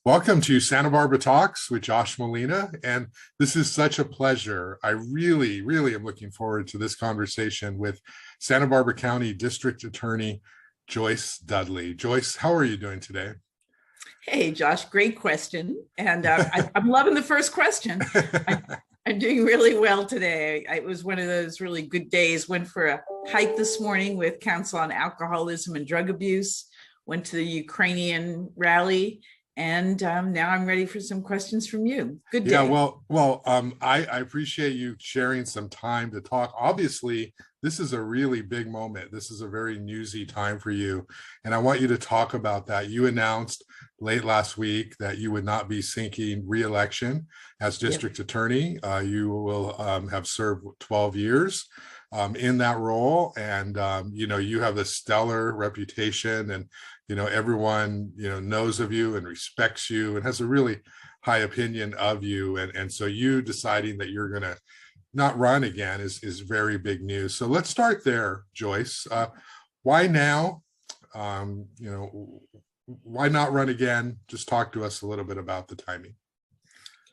Welcome to Santa Barbara Talks with Josh Molina. And this is such a pleasure. I really am looking forward to this conversation with Santa Barbara County District Attorney Joyce Dudley. Joyce, how are you doing today? Hey, Josh, great question. And I'm loving the first question. I'm doing really well today. It was one of those really good days. Went for a hike this morning with Council on Alcoholism and Drug Abuse, went to the Ukrainian rally, and now I'm ready for some questions from you. Good day. Yeah, I appreciate you sharing some time to talk. Obviously, this is a really big moment. This is a very newsy time for you. And I want you to talk about that. You announced late last week that you would not be seeking re-election as district attorney. You will have served 12 years in that role. And, you have a stellar reputation, and, everyone, knows of you and respects you and has a really high opinion of you. And so you deciding that you're going to not run again is very big news. So let's start there, Joyce. Why now? Why not run again? Just talk to us a little bit about the timing.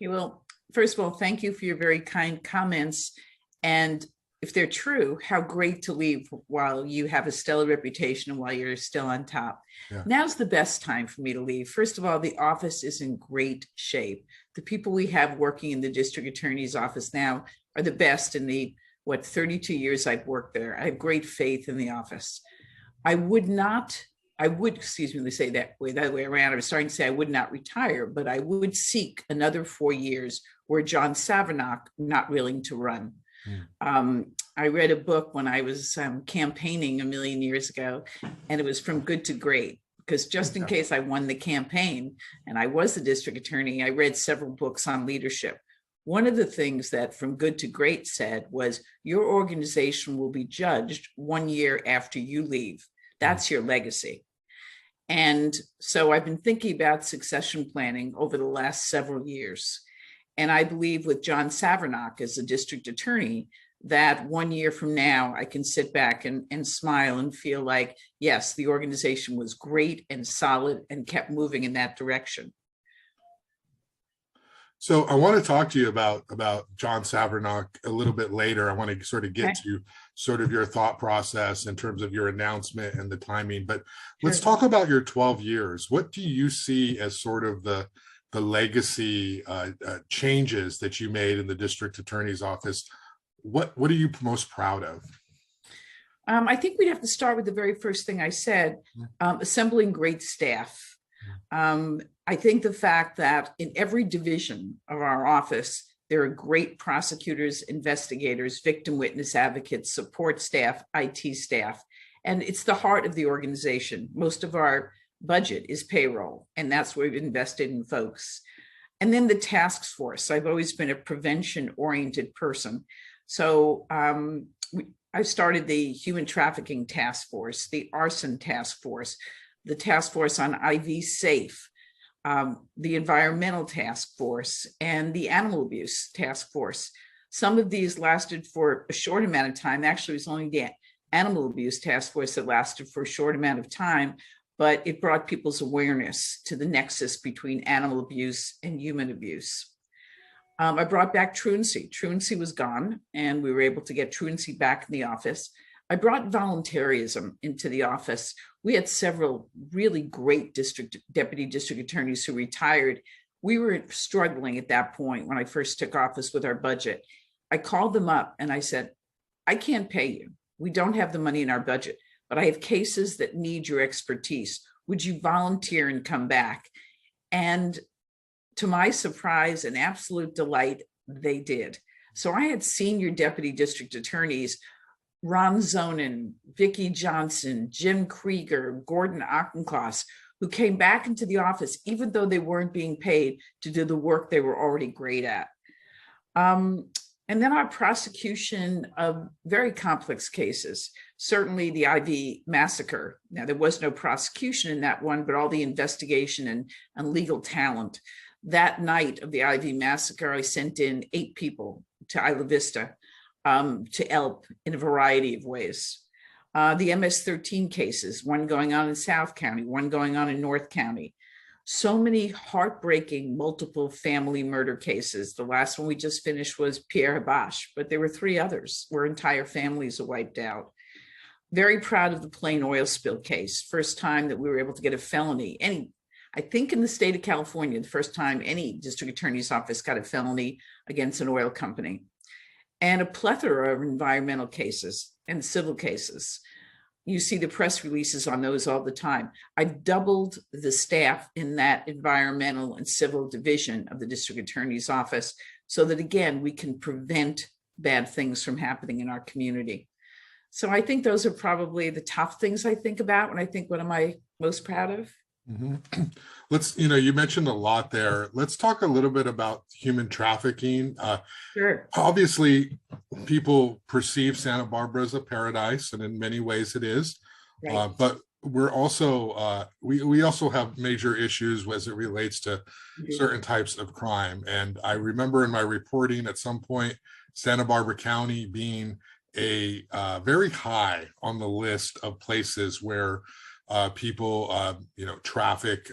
Okay, well, first of all, thank you for your very kind comments. And if they're true, how great to leave while you have a stellar reputation and while you're still on top. Yeah. Now's the best time for me to leave. First of all, the office is in great shape. The people we have working in the district attorney's office now are the best in the 32 years I've worked there. I have great faith in the office. Let me say that way around. I was starting to say I would not retire, but I would seek another 4 years where John Savrnoch not willing to run. I read a book when I was campaigning a million years ago, and it was From Good to Great, because just in case I won the campaign and I was the district attorney, I read several books on leadership. One of the things that From Good to Great said was, your organization will be judged 1 year after you leave. That's your legacy. And so I've been thinking about succession planning over the last several years. And I believe with John Savrnoch as a district attorney, that 1 year from now, I can sit back and smile and feel like, yes, the organization was great and solid and kept moving in that direction. So I want to talk to you about John Savrnoch a little bit later. I want to sort of get to sort of your thought process in terms of your announcement and the timing. But let's talk about your 12 years. What do you see as sort of the legacy changes that you made in the district attorney's office? What are you most proud of? I think we'd have to start with the very first thing I said, assembling great staff. I think the fact that in every division of our office, there are great prosecutors, investigators, victim witness advocates, support staff, IT staff, and it's the heart of the organization. Most of our budget is payroll, and that's where we've invested in folks. And then the task force. I've always been a prevention-oriented person. So I started the human trafficking task force, the arson task force, the task force on IV safe, the environmental task force, and the animal abuse task force. Some of these lasted for a short amount of time. Actually, it was only the animal abuse task force that lasted for a short amount of time, but it brought people's awareness to the nexus between animal abuse and human abuse. I brought back truancy. Truancy was gone, and we were able to get truancy back in the office. I brought voluntarism into the office. We had several really great deputy district attorneys who retired. We were struggling at that point when I first took office with our budget. I called them up and I said, I can't pay you. We don't have the money in our budget, but I have cases that need your expertise. Would you volunteer and come back? And to my surprise and absolute delight, they did. So I had senior deputy district attorneys, Ron Zonin, Vicki Johnson, Jim Krieger, Gordon Auchincloss, who came back into the office, even though they weren't being paid to do the work they were already great at. And then our prosecution of very complex cases, certainly the IV massacre. Now, there was no prosecution in that one, but all the investigation and legal talent. That night of the IV massacre, I sent in 8 people to Isla Vista to help in a variety of ways. The MS-13 cases, one going on in South County, one going on in North County. so many heartbreaking multiple family murder cases. The last one we just finished was Pierre Habash, but there were 3 others where entire families are wiped out. Very proud of the Plain oil spill case. First time that we were able to get a felony. I think in the state of California, the first time any district attorney's office got a felony against an oil company. And a plethora of environmental cases and civil cases. You see the press releases on those all the time. I've doubled the staff in that environmental and civil division of the district attorney's office so that, again, we can prevent bad things from happening in our community. So I think those are probably the top things I think about when I think, what am I most proud of? Mm-hmm. You mentioned a lot there. Let's talk a little bit about human trafficking. Sure. Obviously, people perceive Santa Barbara as a paradise, and in many ways it is. Right. But we're also we also have major issues as it relates to certain types of crime. And I remember in my reporting at some point, Santa Barbara County being a very high on the list of places where people, traffic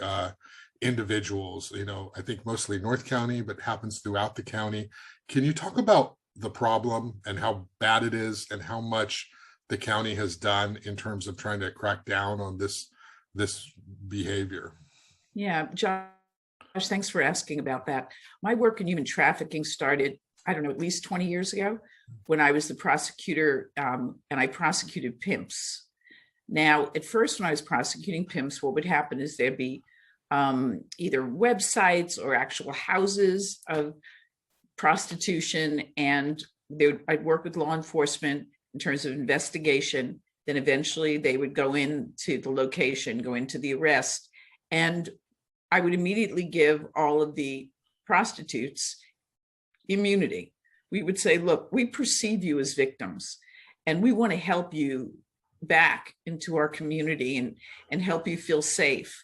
individuals, I think mostly North County, but happens throughout the county. Can you talk about the problem and how bad it is and how much the county has done in terms of trying to crack down on this behavior? Yeah, Josh, thanks for asking about that. My work in human trafficking started, I don't know, at least 20 years ago when I was the prosecutor and I prosecuted pimps. Now, at first, when I was prosecuting pimps, what would happen is there'd be either websites or actual houses of prostitution, and I'd work with law enforcement in terms of investigation. Then eventually they would go into the location, go into the arrest, and I would immediately give all of the prostitutes immunity. We would say, look, we perceive you as victims, and we want to help you back into our community and help you feel safe.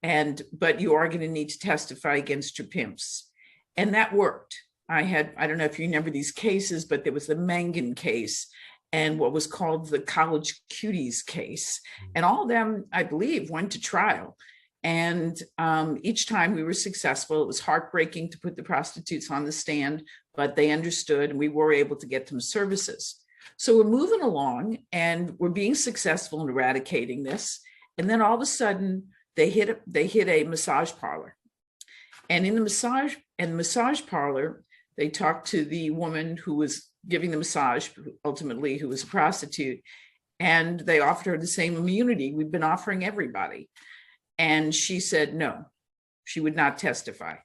But you are going to need to testify against your pimps. And that worked. I don't know if you remember these cases, but there was the Mangan case and what was called the College Cuties case. And all of them, I believe, went to trial. And each time we were successful. It was heartbreaking to put the prostitutes on the stand, but they understood and we were able to get them services. So we're moving along and we're being successful in eradicating this. And then all of a sudden they hit a massage parlor. And in the massage parlor, they talked to the woman who was giving the massage, ultimately, who was a prostitute. And they offered her the same immunity we've been offering everybody. And she said, no, she would not testify.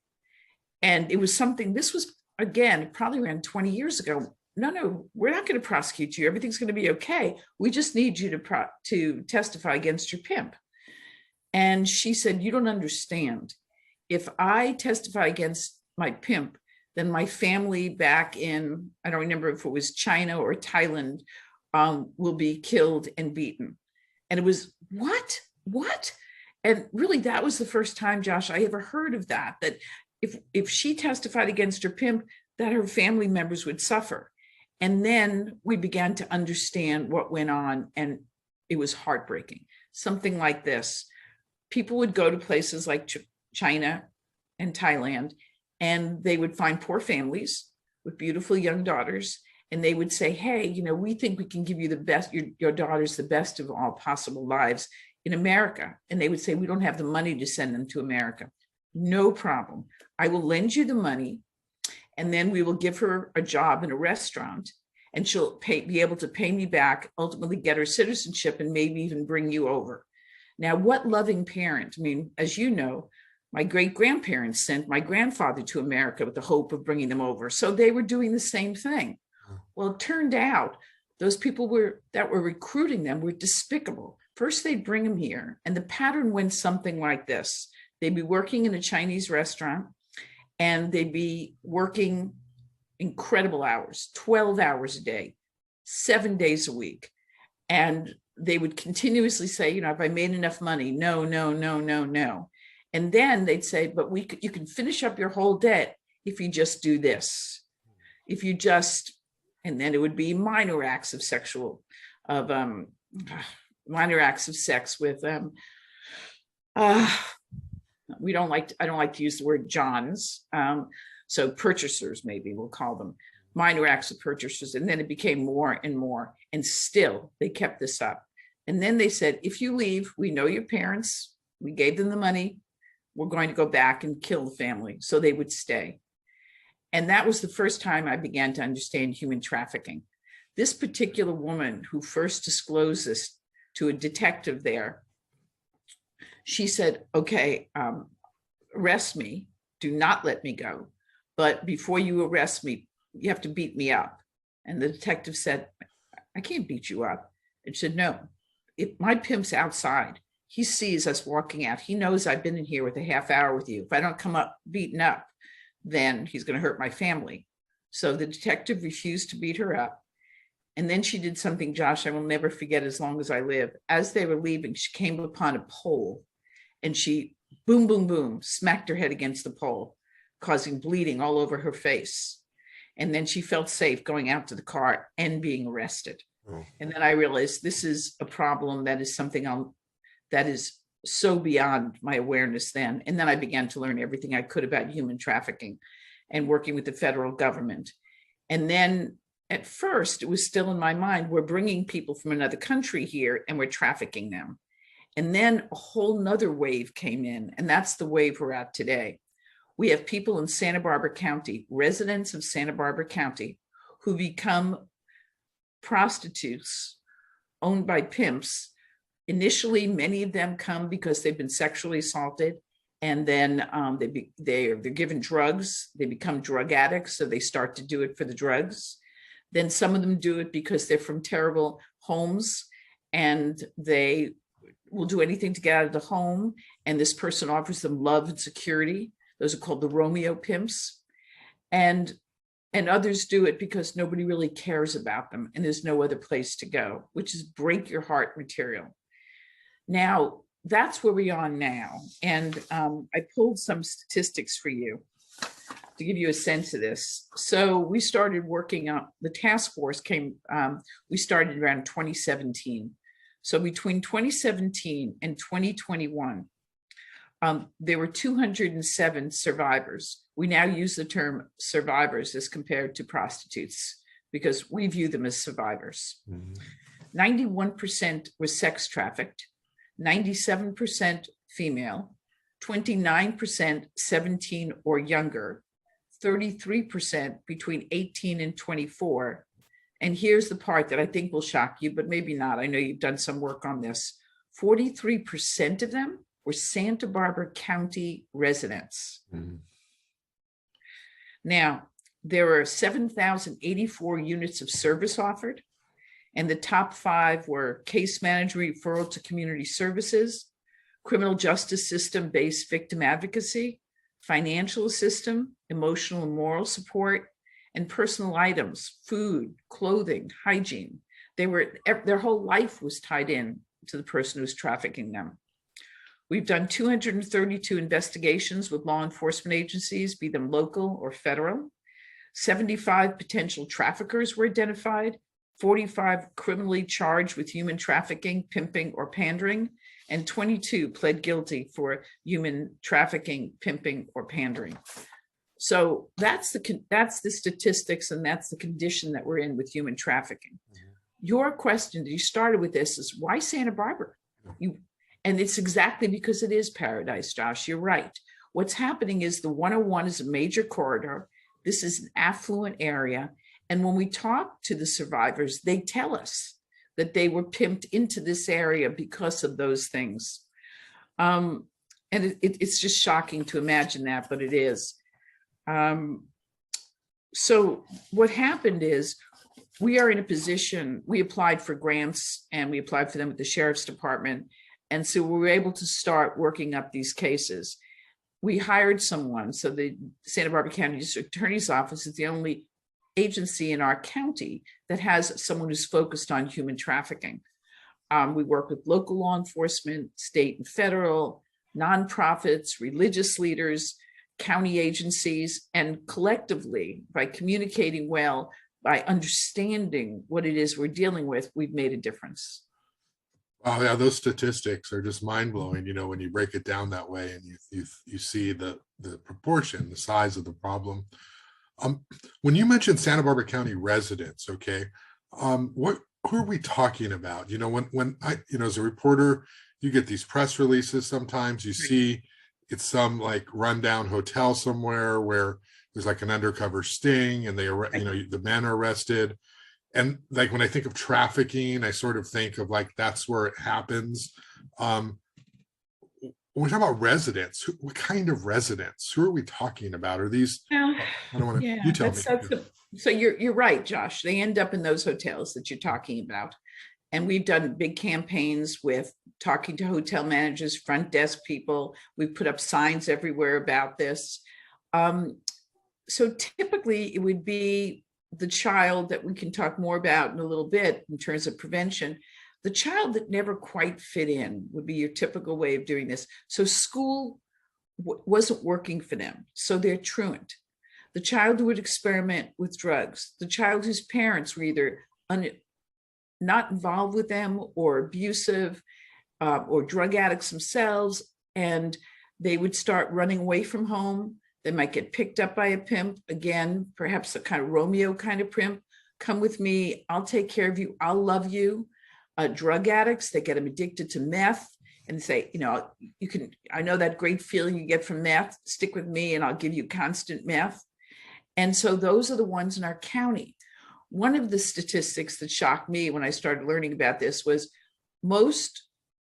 And it was something, this was, again, probably around 20 years ago. No, we're not going to prosecute you. Everything's going to be okay. We just need you to testify against your pimp. And she said, you don't understand. If I testify against my pimp, then my family back in, I don't remember if it was China or Thailand, will be killed and beaten. And it was, what? And really, that was the first time, Josh, I ever heard of that if she testified against her pimp, that her family members would suffer. And then we began to understand what went on, and it was heartbreaking. Something like this. People would go to places like China and Thailand, and they would find poor families with beautiful young daughters, and they would say, hey, we think we can give you the best, your daughters the best of all possible lives in America. And they would say, we don't have the money to send them to America. No problem. I will lend you the money, and then we will give her a job in a restaurant, and she'll be able to pay me back, ultimately get her citizenship, and maybe even bring you over. Now, what loving parent? I mean, as you know, my great-grandparents sent my grandfather to America with the hope of bringing them over. So they were doing the same thing. Well, it turned out those people that were recruiting them were despicable. First, they'd bring them here, and the pattern went something like this. They'd be working in a Chinese restaurant, and they'd be working incredible hours, 12 hours a day, 7 days a week. And they would continuously say, have I made enough money? No. And then they'd say, but you can finish up your whole debt if you just do this. And then it would be minor acts of sex with I don't like to use the word Johns. So purchasers, maybe we'll call them minor acts of purchasers. And then it became more and more. And still they kept this up. And then they said, if you leave, we know your parents, we gave them the money, we're going to go back and kill the family. So they would stay. And that was the first time I began to understand human trafficking. This particular woman who first disclosed this to a detective there, she said, okay, arrest me, do not let me go. But before you arrest me, you have to beat me up. And the detective said, I can't beat you up. And she said, no, if my pimp's outside, he sees us walking out. He knows I've been in here with a half hour with you. If I don't come up beaten up, then he's going to hurt my family. So the detective refused to beat her up. And then she did something, Josh, I will never forget as long as I live. As they were leaving, she came upon a pole and she, boom, boom, boom, smacked her head against the pole, causing bleeding all over her face. And then she felt safe going out to the car and being arrested. Oh. And then I realized this is a problem that is something that is so beyond my awareness then. And then I began to learn everything I could about human trafficking and working with the federal government. And then at first, it was still in my mind, we're bringing people from another country here and we're trafficking them. And then a whole nother wave came in, and that's the wave we're at today. We have people in Santa Barbara County, residents of Santa Barbara County, who become prostitutes owned by pimps. Initially, many of them come because they've been sexually assaulted, and then they're given drugs. They become drug addicts, so they start to do it for the drugs. Then some of them do it because they're from terrible homes, and they will do anything to get out of the home, and this person offers them love and security. Those are called the Romeo pimps. And others do it because nobody really cares about them, and there's no other place to go, which is break your heart material. Now, that's where we are now. And I pulled some statistics for you to give you a sense of this. So we started working on, the task force came, we started around 2017. So between 2017 and 2021, there were 207 survivors. We now use the term survivors as compared to prostitutes because we view them as survivors. 91% were sex trafficked, 97% female, 29% 17 or younger, 33% between 18 and 24. And here's the part that I think will shock you, but maybe not. I know you've done some work on this. 43% of them were Santa Barbara County residents. Now, there are 7,084 units of service offered, and the top 5 were case management referral to community services, criminal justice system-based victim advocacy, financial assistance, emotional and moral support, and personal items, food, clothing, hygiene. Their whole life was tied in to the person who's trafficking them. We've done 232 investigations with law enforcement agencies, be them local or federal. 75 potential traffickers were identified, 45 criminally charged with human trafficking, pimping, or pandering, and 22 pled guilty for human trafficking, pimping, or pandering. So that's the statistics, and that's the condition that we're in with human trafficking. Your question, you started with this, is why Santa Barbara? And it's exactly because it is paradise, Josh. You're right. What's happening is the 101 is a major corridor. This is an affluent area. And when we talk to the survivors, they tell us that they were pimped into this area because of those things. And it's just shocking to imagine that, but it is. So what happened is we are in a position, we applied for grants and we applied for them at the Sheriff's Department. And so we were able to start working up these cases. We hired someone. So the Santa Barbara County District Attorney's Office is the only agency in our county that has someone who's focused on human trafficking. We work with local law enforcement, state and federal, nonprofits, religious leaders, county agencies, and collectively, by communicating well, by understanding what it is we're dealing with, we've made a difference. Oh yeah, those statistics are just mind blowing. When you break it down that way, and you see the proportion, the size of the problem. Um, when you mentioned Santa Barbara County residents, okay, what who are we talking about? When I, as a reporter, you get these press releases. Sometimes you see it's some like rundown hotel somewhere where there's like an undercover sting, and the men are arrested. And like when I think of trafficking, I sort of think of like that's where it happens. Um, when we talk about residents, what kind of residents? Who are we talking about? Are these? Well, I don't want to. yeah, You tell me. so you're right, Josh. They end up in those hotels that you're talking about. And we've done big campaigns with talking to hotel managers, front desk people. We've put up signs everywhere about this. So typically it would be the child that we can talk more about in a little bit in terms of prevention. The child that never quite fit in would be your typical way of doing this. So school wasn't working for them, so they're truant. The child who would experiment with drugs, the child whose parents were either not involved with them or abusive or drug addicts themselves, and they would start running away from home. They might get picked up by a pimp, again, perhaps a kind of Romeo kind of pimp. Come with me, I'll take care of you, I'll love you. Drug addicts, they get them addicted to meth and say, I know that great feeling you get from meth, stick with me and I'll give you constant meth. And so those are the ones in our county. One of the statistics that shocked me when I started learning about this was most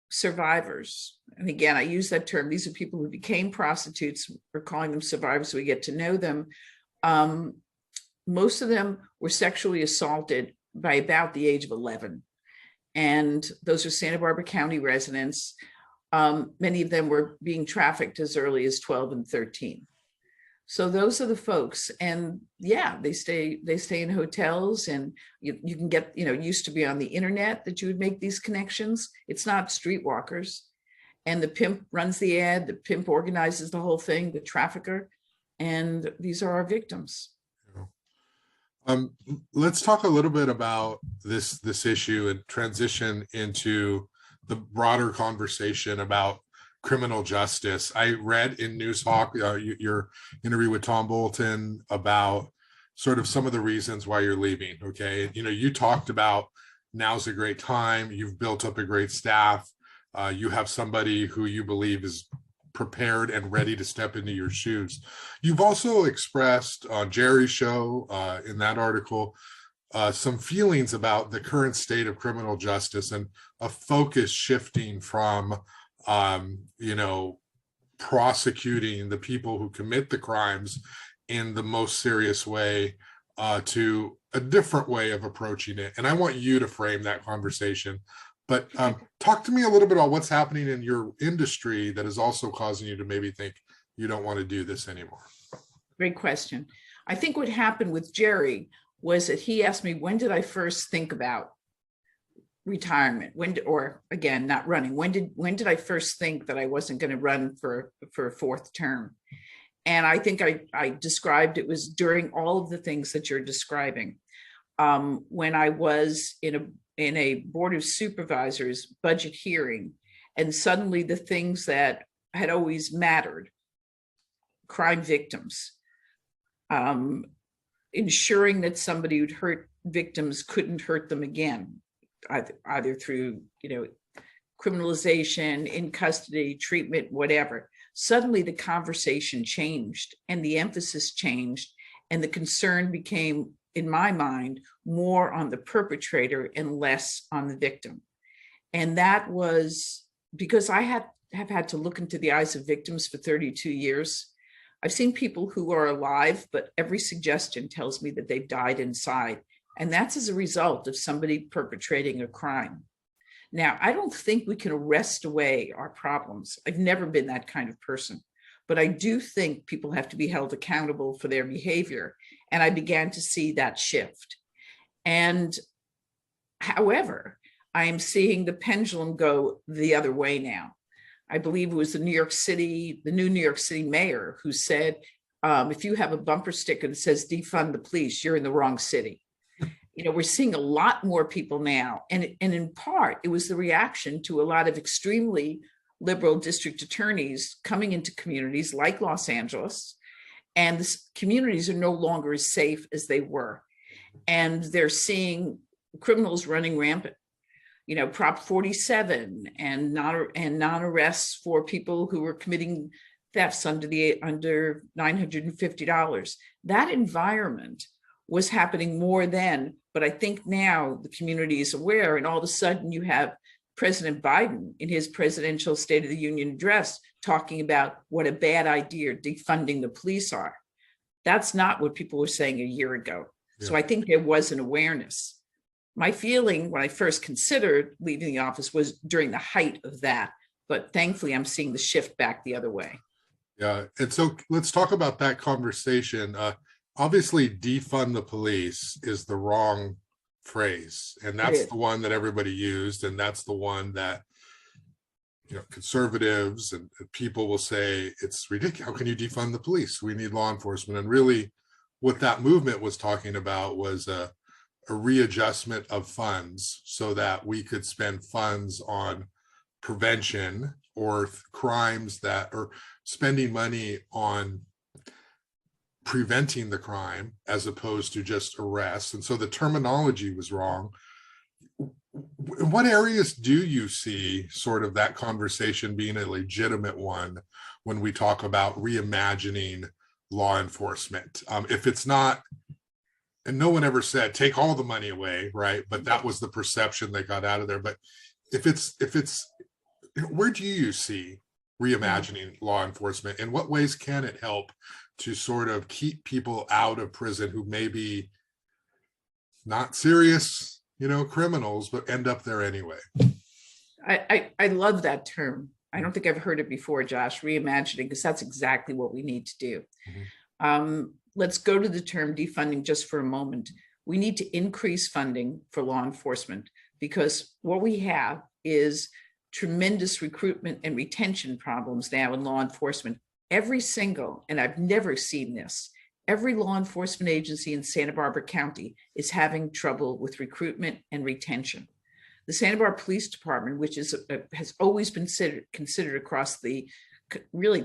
survivors, and again, I use that term, these are people who became prostitutes, we're calling them survivors so we get to know them. Most of them were sexually assaulted by about the age of 11. And those are Santa Barbara County residents. Many of them were being trafficked as early as 12 and 13. So those are the folks, and yeah, they stay in hotels, and you can get, it used to be on the internet that you would make these connections. It's not streetwalkers, and the pimp runs the ad, the pimp organizes the whole thing, the trafficker, and these are our victims. Let's talk a little bit about this issue and transition into the broader conversation about criminal justice. I read in Newshawk your interview with Tom Bolton about sort of some of the reasons why you're leaving. Okay, you talked about now's a great time. You've built up a great staff. You have somebody who you believe is prepared and ready to step into your shoes. You've also expressed on Jerry's show in that article some feelings about the current state of criminal justice and a focus shifting from prosecuting the people who commit the crimes in the most serious way to a different way of approaching it. And I want you to frame that conversation. But talk to me a little bit about what's happening in your industry that is also causing you to maybe think you don't want to do this anymore. Great question. I think what happened with Jerry was that he asked me, when did I first think about retirement? Or again, not running. When did I first think that I wasn't going to run for a fourth term? And I think I described it was during all of the things that you're describing. When I was in a board of supervisors budget hearing, and suddenly the things that had always mattered, crime victims, ensuring that somebody who'd hurt victims couldn't hurt them again, either through criminalization, in custody, treatment, whatever. Suddenly the conversation changed and the emphasis changed, and the concern became, in my mind, more on the perpetrator and less on the victim. And that was because I have had to look into the eyes of victims for 32 years. I've seen people who are alive, but every suggestion tells me that they've died inside. And that's as a result of somebody perpetrating a crime. Now, I don't think we can arrest away our problems. I've never been that kind of person. But I do think people have to be held accountable for their behavior. And I began to see that shift. And however, I am seeing the pendulum go the other way now. I believe it was the new New York City mayor who said, if you have a bumper sticker that says defund the police, you're in the wrong city. We're seeing a lot more people now. And in part, it was the reaction to a lot of extremely liberal district attorneys coming into communities like Los Angeles. And the communities are no longer as safe as they were. And they're seeing criminals running rampant. Prop 47 and non-arrests for people who were committing thefts under $950. That environment was happening more then, but I think now the community is aware, and all of a sudden you have President Biden in his presidential State of the Union address talking about what a bad idea defunding the police are. That's not what people were saying a year ago. Yeah. So I think there was an awareness. My feeling when I first considered leaving the office was during the height of that, but thankfully I'm seeing the shift back the other way. Yeah, and so let's talk about that conversation. Obviously, defund the police is the wrong phrase, and that's the one that everybody used, and that's the one that conservatives and people will say it's ridiculous. How can you defund the police? We need law enforcement. And really, what that movement was talking about was a readjustment of funds so that we could spend funds on prevention or crimes that are spending money on preventing the crime as opposed to just arrests. And so the terminology was wrong. In what areas do you see sort of that conversation being a legitimate one when we talk about reimagining law enforcement? If it's not, and no one ever said take all the money away, right? But that was the perception they got out of there. But if it's where do you see reimagining law enforcement? In what ways can it help to sort of keep people out of prison who may be not serious, criminals, but end up there anyway? I love that term. I don't think I've heard it before, Josh, reimagining, because that's exactly what we need to do. Mm-hmm. Let's go to the term defunding just for a moment. We need to increase funding for law enforcement because what we have is tremendous recruitment and retention problems now in law enforcement. Every single, and I've never seen this, every law enforcement agency in Santa Barbara County is having trouble with recruitment and retention. The Santa Barbara Police Department, which has always been considered across the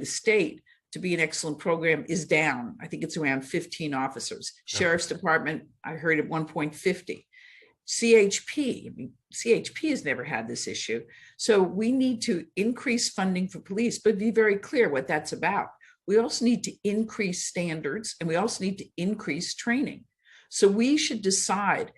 state to be an excellent program, is down. I think it's around 15 officers. Sheriff's Department, I heard at 1.50. CHP has never had this issue. So we need to increase funding for police, but be very clear what that's about. We also need to increase standards and we also need to increase training. So we should decide,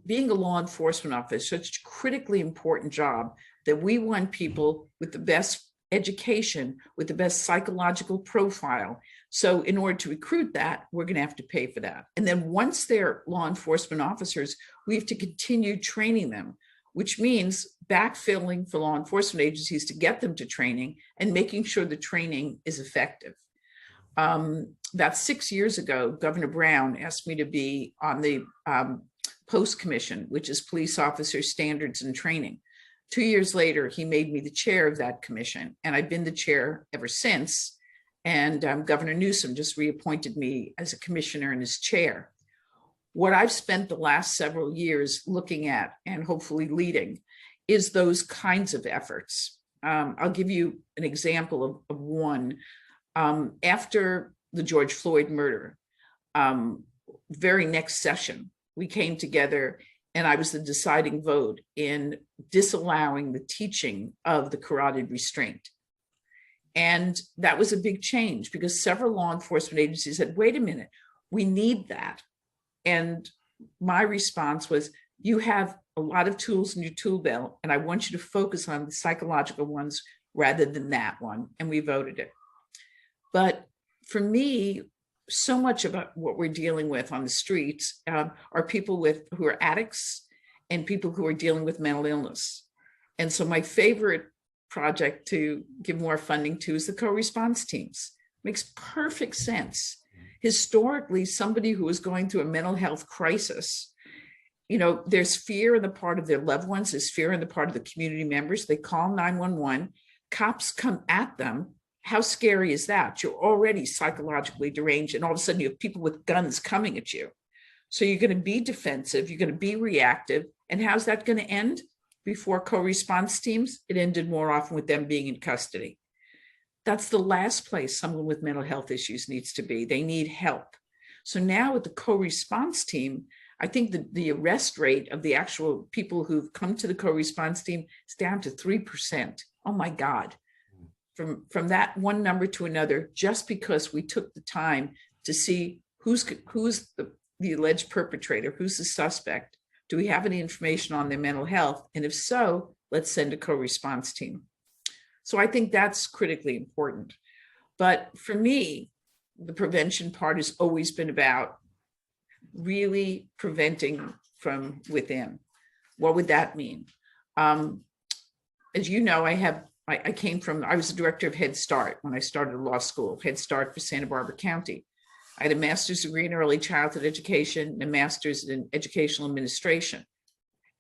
being a law enforcement officer, such a critically important job, that we want people with the best education, with the best psychological profile. So in order to recruit that, we're going to have to pay for that. And then once they're law enforcement officers, we have to continue training them, which means backfilling for law enforcement agencies to get them to training and making sure the training is effective. About 6 years ago, Governor Brown asked me to be on the Post Commission, which is Police Officer Standards and Training. 2 years later, he made me the chair of that commission, and I've been the chair ever since. And Governor Newsom just reappointed me as a commissioner and as chair. What I've spent the last several years looking at and hopefully leading is those kinds of efforts. I'll give you an example of one. After the George Floyd murder, very next session, we came together and I was the deciding vote in disallowing the teaching of the carotid restraint. And that was a big change because several law enforcement agencies said, wait a minute, we need that. And my response was, you have a lot of tools in your tool belt, and I want you to focus on the psychological ones rather than that one. And we voted it. But for me, so much about what we're dealing with on the streets are people who are addicts and people who are dealing with mental illness. And so my favorite project to give more funding to is the co-response teams. Makes perfect sense. Historically, somebody who is going through a mental health crisis, there's fear on the part of their loved ones, there's fear on the part of the community members. They call 911, cops come at them. How scary is that? You're already psychologically deranged, and all of a sudden you have people with guns coming at you. So you're going to be defensive, you're going to be reactive. And how's that going to end? Before co-response teams, it ended more often with them being in custody. That's the last place someone with mental health issues needs to be. They need help. So now with the co-response team, I think the arrest rate of the actual people who've come to the co-response team is down to 3%. Oh my God. From that one number to another, just because we took the time to see who's the alleged perpetrator, who's the suspect. Do we have any information on their mental health? And if so, let's send a co-response team. So I think that's critically important. But for me, the prevention part has always been about really preventing from within. What would that mean? As you know, I was the director of Head Start when I started law school, Head Start for Santa Barbara County. I had a master's degree in early childhood education and a master's in educational administration.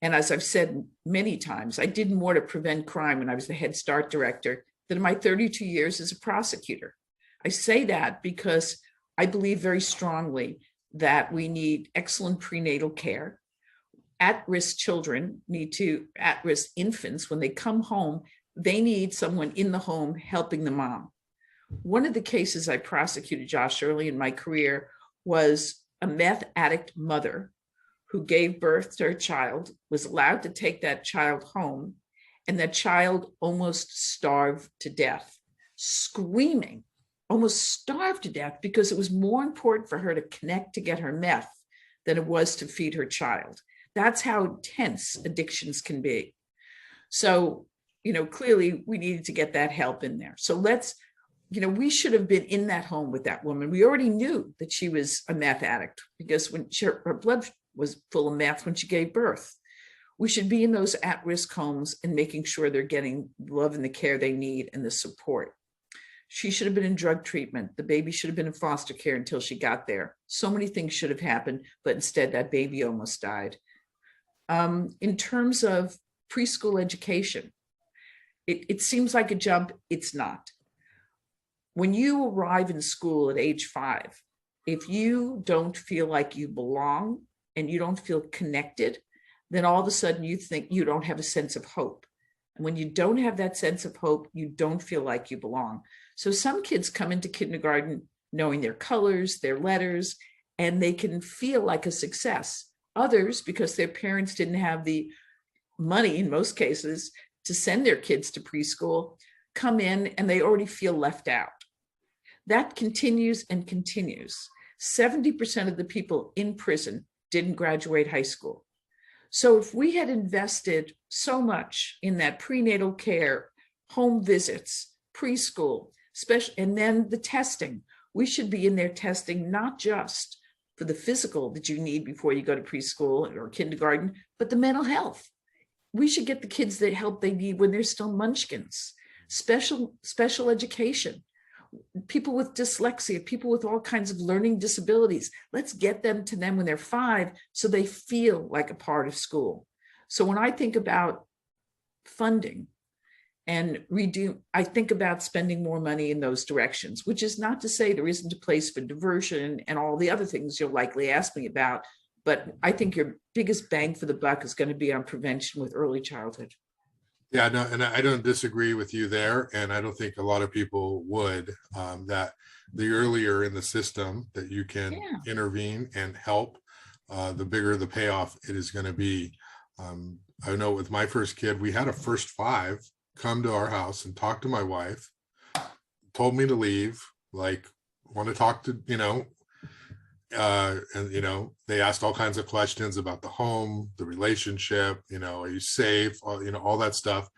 And as I've said many times, I did more to prevent crime when I was the Head Start director than in my 32 years as a prosecutor. I say that because I believe very strongly that we need excellent prenatal care. At-risk children at-risk infants, when they come home, they need someone in the home helping the mom. One of the cases I prosecuted, Josh, early in my career was a meth addict mother who gave birth to her child, was allowed to take that child home, and that child almost starved to death, screaming, almost starved to death because it was more important for her to connect to get her meth than it was to feed her child. That's how intense addictions can be. So, clearly we needed to get that help in there. So we should have been in that home with that woman. We already knew that she was a meth addict because when her blood was full of meth when she gave birth. We should be in those at-risk homes and making sure they're getting love and the care they need and the support. She should have been in drug treatment. The baby should have been in foster care until she got there. So many things should have happened, but instead that baby almost died. In terms of preschool education, it seems like a jump. It's not. When you arrive in school at age 5, if you don't feel like you belong and you don't feel connected, then all of a sudden you think you don't have a sense of hope. And when you don't have that sense of hope, you don't feel like you belong. So some kids come into kindergarten knowing their colors, their letters, and they can feel like a success. Others, because their parents didn't have the money in most cases to send their kids to preschool, come in and they already feel left out. That continues and continues. 70% of the people in prison didn't graduate high school. So if we had invested so much in that prenatal care, home visits, preschool, and then the testing, we should be in there testing not just for the physical that you need before you go to preschool or kindergarten, but the mental health. We should get the kids the help they need when they're still munchkins, special education, people with dyslexia, people with all kinds of learning disabilities. Let's get them to them when they're 5 so they feel like a part of school. So when I think about funding and I think about spending more money in those directions, which is not to say there isn't a place for diversion and all the other things you'll likely ask me about, but I think your biggest bang for the buck is going to be on prevention with early childhood. Yeah, no, and I don't disagree with you there. And I don't think a lot of people would, that the earlier in the system that you can intervene and help, the bigger the payoff it is going to be. I know with my first kid, we had a first 5 come to our house and talk to my wife, told me to leave, like, want to talk to, and, they asked all kinds of questions about the home, the relationship, are you safe? All that stuff.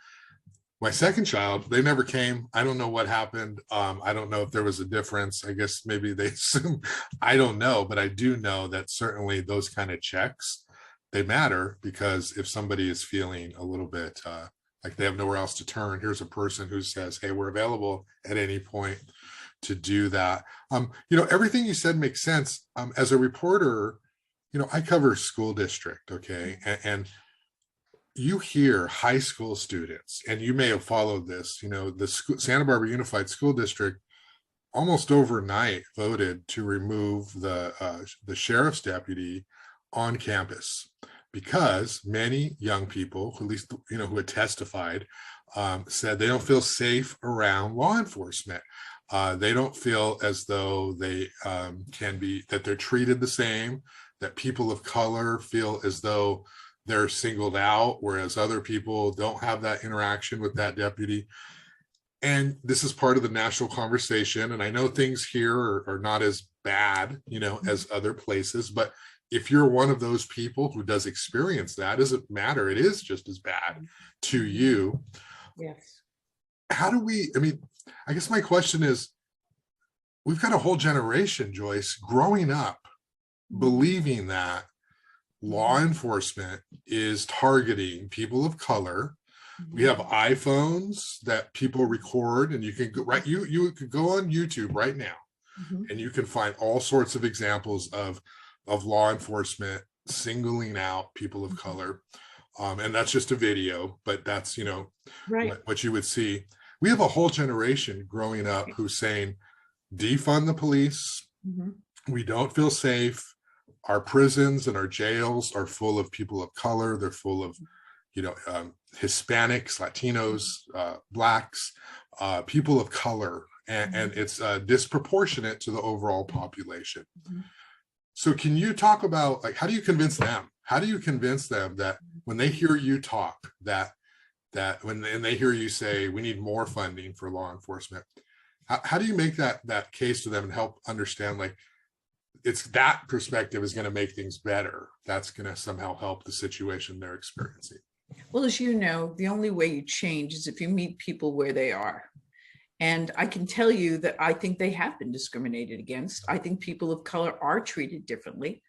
My second child, they never came. I don't know what happened. I don't know if there was a difference. I guess maybe they assume, I don't know, but I do know that certainly those kind of checks, they matter, because if somebody is feeling a little bit like they have nowhere else to turn, here's a person who says, hey, we're available at any point to do that. Everything you said makes sense. As a reporter, I cover school district, okay? And you hear high school students, and you may have followed this, the Santa Barbara Unified School District almost overnight voted to remove the sheriff's deputy on campus, because many young people, at least, who had testified, said they don't feel safe around law enforcement. They don't feel as though they that they're treated the same, that people of color feel as though they're singled out, whereas other people don't have that interaction with that deputy. And this is part of the national conversation. And I know things here are not as bad, as other places, but if you're one of those people who does experience that, doesn't matter, it is just as bad to you. Yes. How do we, I guess my question is, we've got a whole generation, Joyce, growing up believing that law enforcement is targeting people of color. We have iPhones that people record, and you can go you could go on YouTube right now, and you can find all sorts of examples of law enforcement singling out people of color. And that's just a video, but that's, what you would see. We have a whole generation growing up who's saying, defund the police. We don't feel safe. Our prisons and our jails are full of people of color. They're full of, Hispanics, Latinos, Blacks, people of color, and it's disproportionate to the overall population. So can you talk about, how do you convince them? How do you convince them that when they hear you talk, that when they hear you say, we need more funding for law enforcement, how do you make that case to them and help understand, it's that perspective is going to make things better? That's going to somehow help the situation they're experiencing. Well, as you know, the only way you change is if you meet people where they are. And I can tell you that I think they have been discriminated against. I think people of color are treated differently.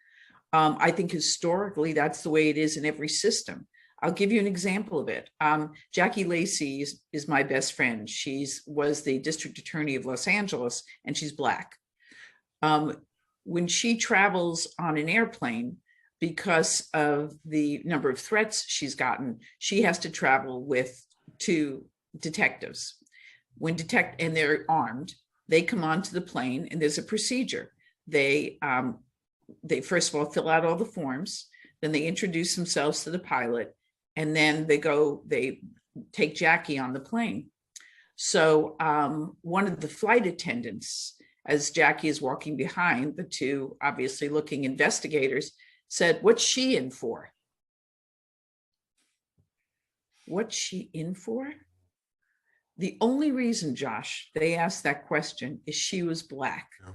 I think historically, that's the way it is in every system. I'll give you an example of it. Jackie Lacey is my best friend. She was the district attorney of Los Angeles, and she's Black. When she travels on an airplane, because of the number of threats she's gotten, she has to travel with 2 detectives. And they're armed, they come onto the plane, and there's a procedure. They first of all fill out all the forms, then they introduce themselves to the pilot, and then they take Jackie on the plane. So one of the flight attendants, as Jackie is walking behind the 2 obviously looking investigators, said, "What's she in for?" What's she in for? The only reason, Josh, they asked that question is she was Black. Yeah.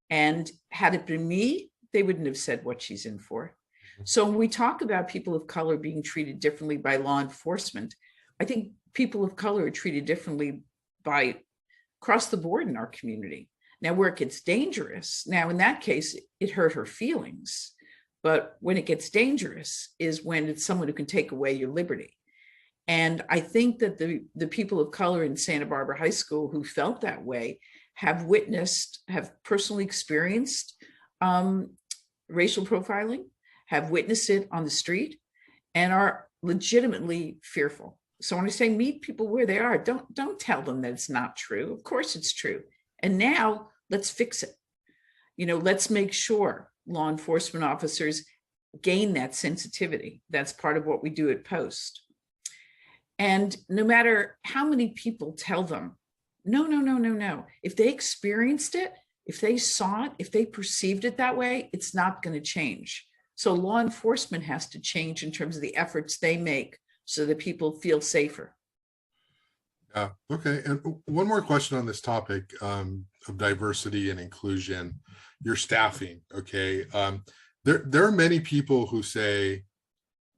And had it been me, they wouldn't have said what she's in for. So when we talk about people of color being treated differently by law enforcement, I think people of color are treated differently by across the board in our community. Now, where it gets dangerous, now in that case, it hurt her feelings. But when it gets dangerous is when it's someone who can take away your liberty. And I think that the people of color in Santa Barbara High School who felt that way have personally experienced racial profiling, have witnessed it on the street, and are legitimately fearful. So when I say meet people where they are, don't tell them that it's not true. Of course it's true. And now let's fix it. Let's make sure law enforcement officers gain that sensitivity. That's part of what we do at Post. And no matter how many people tell them, no. If they experienced it, if they saw it, if they perceived it that way, it's not going to change. So law enforcement has to change in terms of the efforts they make so that people feel safer. Yeah. Okay. And one more question on this topic of diversity and inclusion, your staffing. Okay. There are many people who say,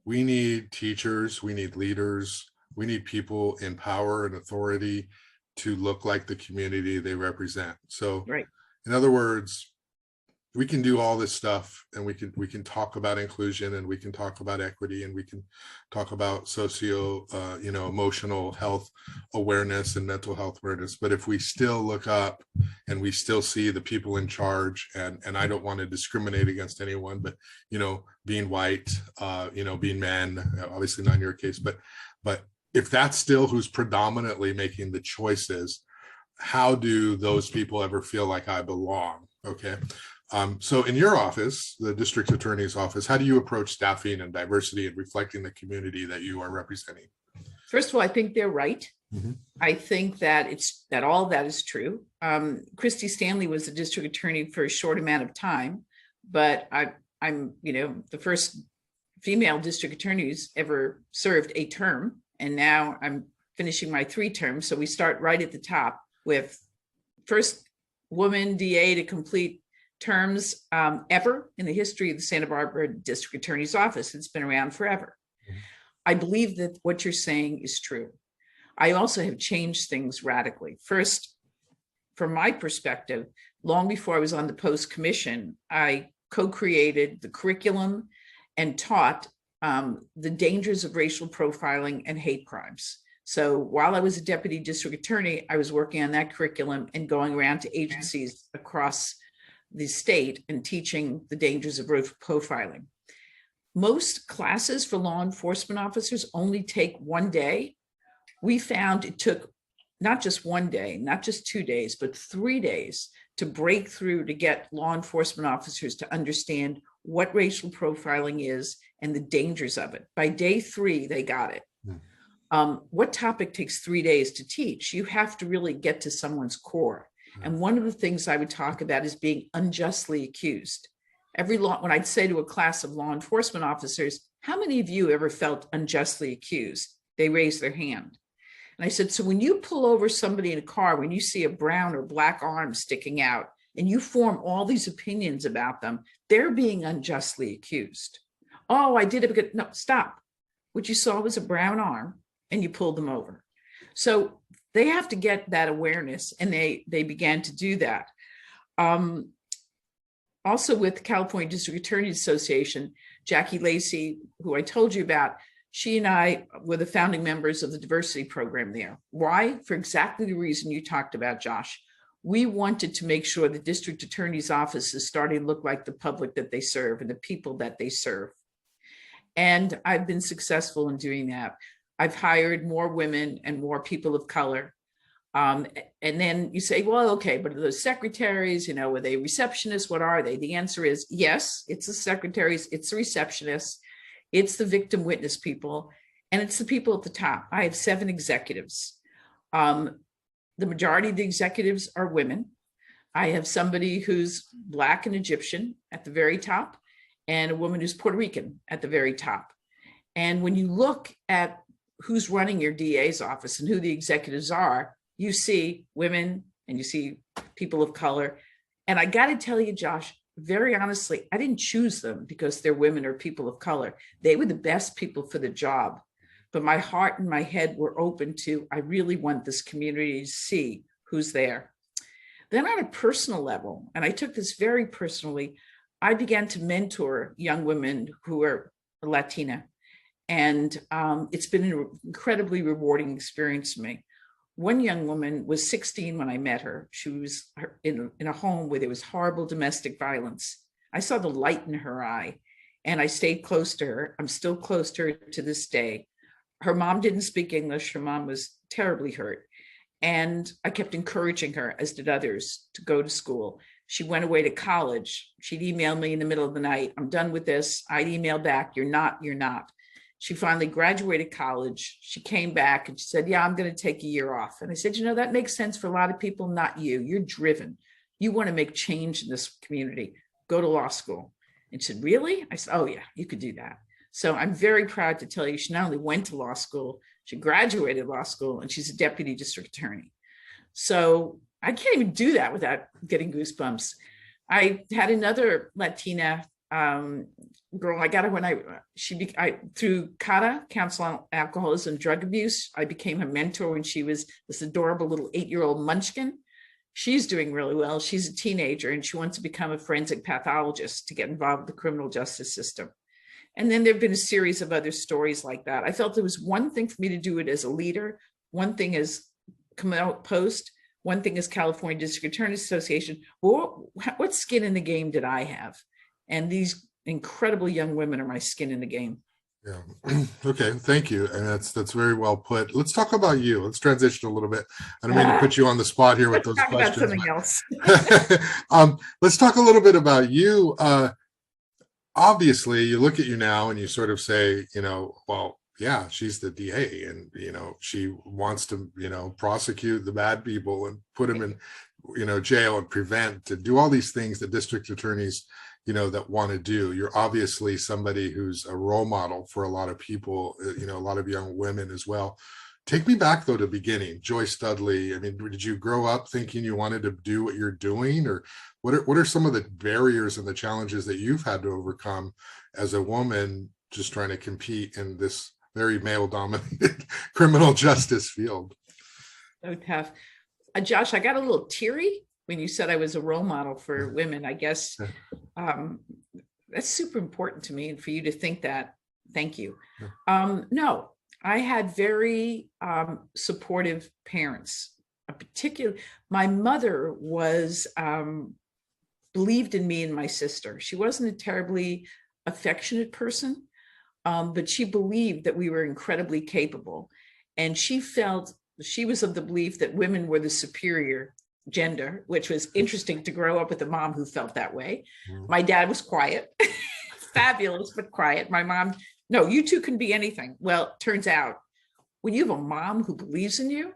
we need teachers, we need leaders, we need people in power and authority to look like the community they represent. So right. In other words, we can do all this stuff, and we can talk about inclusion, and we can talk about equity, and we can talk about emotional health awareness and mental health awareness. But if we still look up and we still see the people in charge, and I don't want to discriminate against anyone, but being white, being men, obviously not in your case, but if that's still who's predominantly making the choices, how do those people ever feel like I belong? Okay. So in your office, the district attorney's office, how do you approach staffing and diversity and reflecting the community that you are representing? First of all, I think they're right. Mm-hmm. I think that that all that is true. Christy Stanley was the district attorney for a short amount of time, but I'm the first female district attorney who's ever served a term, and now I'm finishing my 3 terms. So we start right at the top with first woman DA to complete terms ever in the history of the Santa Barbara District Attorney's Office. It's been around forever. Mm-hmm. I believe that what you're saying is true. I also have changed things radically. First, from my perspective, long before I was on the post commission, I co-created the curriculum and taught the dangers of racial profiling and hate crimes. So while I was a deputy district attorney, I was working on that curriculum and going around to agencies across the state and teaching the dangers of racial profiling. Most classes for law enforcement officers only take 1 day. We found it took not just 1 day, not just 2 days, but 3 days to break through to get law enforcement officers to understand what racial profiling is and the dangers of it. By day 3, they got it. What topic takes 3 days to teach? You have to really get to someone's core. And one of the things I would talk about is being unjustly accused. When I'd say to a class of law enforcement officers, how many of you ever felt unjustly accused? They raised their hand. And I said, so when you pull over somebody in a car, when you see a brown or black arm sticking out and you form all these opinions about them, they're being unjustly accused. Oh, I did it because, no, stop. What you saw was a brown arm and you pulled them over. So they have to get that awareness, and they began to do that. Also with the California District Attorneys Association, Jackie Lacey, who I told you about, she and I were the founding members of the diversity program there. Why? For exactly the reason you talked about, Josh. We wanted to make sure the district attorney's office is starting to look like the public that they serve and the people that they serve. And I've been successful in doing that. I've hired more women and more people of color. And then you say, well, okay, but are those secretaries, were they receptionists? What are they? The answer is yes, it's the secretaries, it's the receptionists, it's the victim witness people, and it's the people at the top. I have 7 executives. The majority of the executives are women. I have somebody who's Black and Egyptian at the very top, and a woman who's Puerto Rican at the very top. And when you look at who's running your DA's office and who the executives are, you see women and you see people of color. And I got to tell you, Josh, very honestly, I didn't choose them because they're women or people of color. They were the best people for the job. But my heart and my head were open to, I really want this community to see who's there. Then on a personal level, and I took this very personally, I began to mentor young women who are Latina. And it's been an incredibly rewarding experience for me. One young woman was 16 when I met her. She was in a home where there was horrible domestic violence. I saw the light in her eye, and I stayed close to her. I'm still close to her to this day. Her mom didn't speak English. Her mom was terribly hurt. And I kept encouraging her, as did others, to go to school. She went away to college. She'd email me in the middle of the night, I'm done with this. I'd email back, you're not. She finally graduated college. She came back and she said, yeah, I'm going to take a year off. And I said, that makes sense for a lot of people, not you. You're driven. You want to make change in this community. Go to law school. And she said, really? I said, oh yeah, you could do that. So I'm very proud to tell you, she not only went to law school, she graduated law school, and she's a deputy district attorney. So I can't even do that without getting goosebumps. I had another Latina girl. I got her when through CADA, Council on Alcoholism and Drug Abuse. I became her mentor when she was this adorable little 8-year-old munchkin. She's doing really well. She's a teenager and she wants to become a forensic pathologist to get involved with the criminal justice system. And then there've been a series of other stories like that. I felt there was one thing for me to do it as a leader, one thing as come out post, one thing as California District Attorneys Association. Well, what skin in the game did I have? And these incredible young women are my skin in the game. Yeah. Okay. Thank you. And that's very well put. Let's talk about you. Let's transition a little bit. I don't mean to put you on the spot here with Let's those talk about questions, something else. but let's talk a little bit about you. Obviously, you look at you now and you sort of say, well, yeah, she's the DA, and she wants to, prosecute the bad people and put them in, jail and prevent, to do all these things that district attorneys that want to do. You're obviously somebody who's a role model for a lot of people, a lot of young women as well. Take me back though to the beginning. Joyce Dudley, I mean, did you grow up thinking you wanted to do what you're doing, or what are some of the barriers and the challenges that you've had to overcome as a woman just trying to compete in this very male dominated criminal justice field? So tough. Josh, I got a little teary when you said I was a role model for women. I guess that's super important to me, and for you to think that, thank you. No, I had very supportive parents. My mother was believed in me and my sister. She wasn't a terribly affectionate person, but she believed that we were incredibly capable, and she was of the belief that women were the superior gender, which was interesting to grow up with a mom who felt that way. My dad was quiet, fabulous, but quiet. My mom, no, you two can be anything. Well, turns out when you have a mom who believes in you,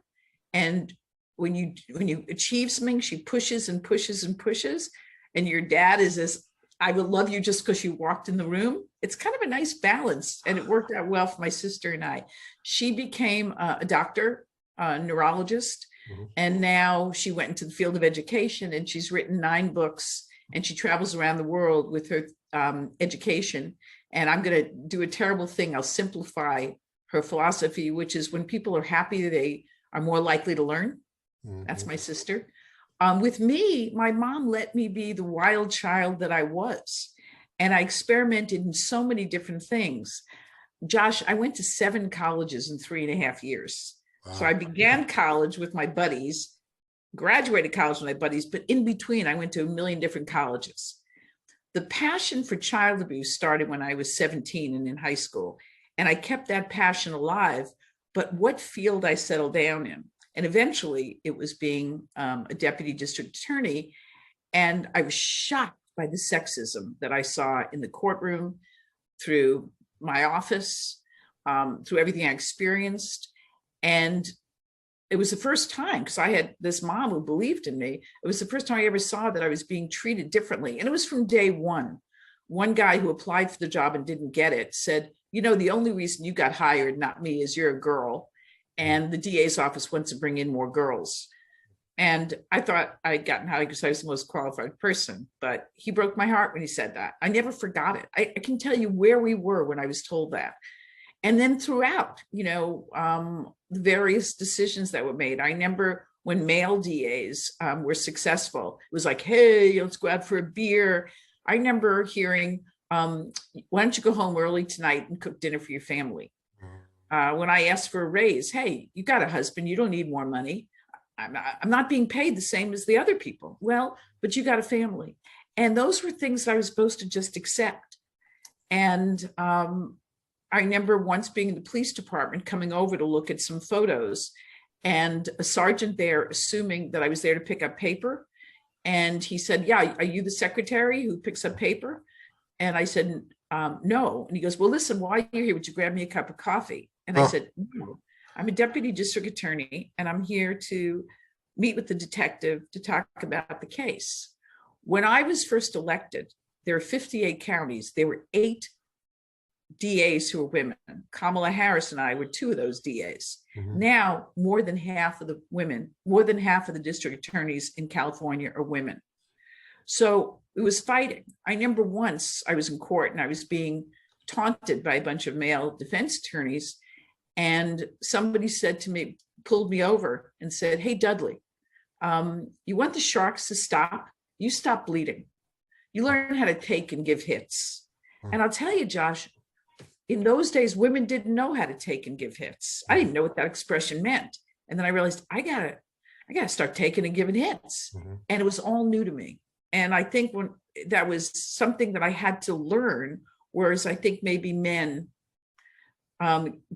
and when you achieve something, she pushes and pushes and pushes, and your dad is this, I will love you just because you walked in the room. It's kind of a nice balance, and it worked out well for my sister and I. She became a doctor, a neurologist, and now she went into the field of education, and she's written 9 books, and she travels around the world with her education. And I'm going to do a terrible thing. I'll simplify her philosophy, which is when people are happy, they are more likely to learn. That's my sister. With me, my mom let me be the wild child that I was. And I experimented in so many different things. Josh, I went to 7 colleges in 3.5 years. Wow. So I began college with my buddies, graduated college with my buddies, but in between, I went to a million different colleges. The passion for child abuse started when I was 17 and in high school, and I kept that passion alive. But what field I settled down in? And eventually it was being a deputy district attorney. And I was shocked by the sexism that I saw in the courtroom, through my office, through everything I experienced. And it was the first time, because I had this mom who believed in me. It was the first time I ever saw that I was being treated differently. And it was from day one. One guy who applied for the job and didn't get it said, the only reason you got hired, not me, is you're a girl. And the DA's office wants to bring in more girls. And I thought I'd gotten hired because I was the most qualified person. But he broke my heart when he said that. I never forgot it. I can tell you where we were when I was told that. And then throughout, the various decisions that were made. I remember when male DAs were successful, it was like, hey, let's go out for a beer. I remember hearing, why don't you go home early tonight and cook dinner for your family? When I asked for a raise, hey, you got a husband, you don't need more money. I'm not being paid the same as the other people. Well, but you got a family. And those were things that I was supposed to just accept. And I remember once being in the police department, coming over to look at some photos, and a sergeant there assuming that I was there to pick up paper. And he said, yeah, are you the secretary who picks up paper? And I said, no. And he goes, well, listen, while you're here, would you grab me a cup of coffee? And I said, no, I'm a deputy district attorney, and I'm here to meet with the detective to talk about the case. When I was first elected, there were 58 counties. There were 8 DAs who were women. Kamala Harris and I were 2 of those DAs. Now, more than half of the district attorneys in California are women. So it was fighting. I remember once I was in court and I was being taunted by a bunch of male defense attorneys. And somebody said to me, pulled me over and said, hey, Dudley, you want the sharks to stop? You stop bleeding. You learn how to take and give hits. And I'll tell you, Josh, in those days, women didn't know how to take and give hits. I didn't know what that expression meant. And then I realized I gotta start taking and giving hits. And it was all new to me. And I think when that was something that I had to learn, whereas I think maybe men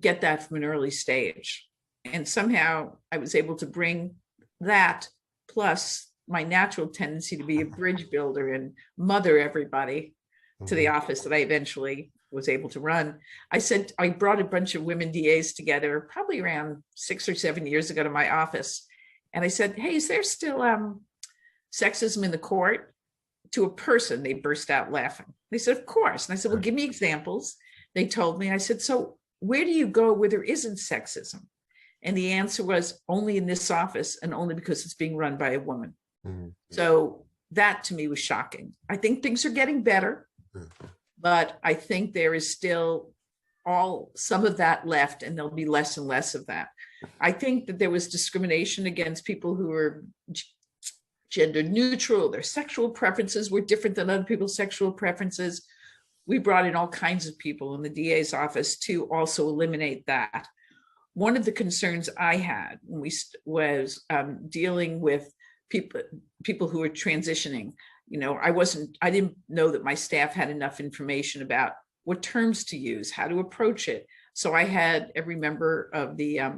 get that from an early stage. And somehow I was able to bring that plus my natural tendency to be a bridge builder and mother everybody to the office that I eventually was able to run. I brought a bunch of women DAs together probably around 6 or 7 years ago to my office. And I said, hey, is there still sexism in the court? To a person, they burst out laughing. They said, of course. And I said, well, give me examples. They told me. I said, so where do you go where there isn't sexism? And the answer was only in this office and only because it's being run by a woman. Mm-hmm. So that to me was shocking. I think things are getting better, but I think there is still some of that left, and there'll be less and less of that. I think that there was discrimination against people who were gender neutral. Their sexual preferences were different than other people's sexual preferences. We brought in all kinds of people in the DA's office to also eliminate that. One of the concerns I had when was dealing with people who were transitioning. You know, I didn't know that my staff had enough information about what terms to use, how to approach it. So I had every member of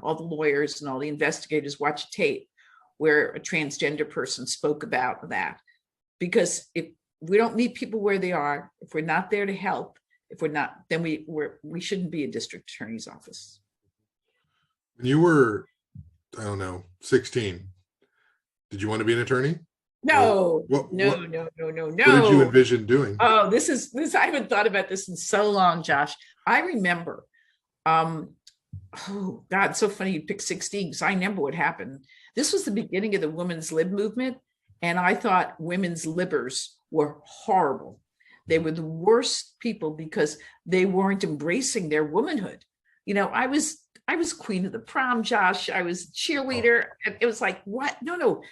all the lawyers and all the investigators watch a tape where a transgender person spoke about that. Because if we don't meet people where they are, if we're not there to help, if we're not, then we shouldn't be a district attorney's office. When you were, I don't know, 16, did you want to be an attorney? No, no. What did you envision doing? Oh, this, I haven't thought about this in so long, Josh. I remember, oh God, so funny you picked 16 because I remember what happened. This was the beginning of the women's lib movement. And I thought women's libbers were horrible. They were the worst people because they weren't embracing their womanhood. You know, I was queen of the prom, Josh. I was cheerleader. And it was like, what? No.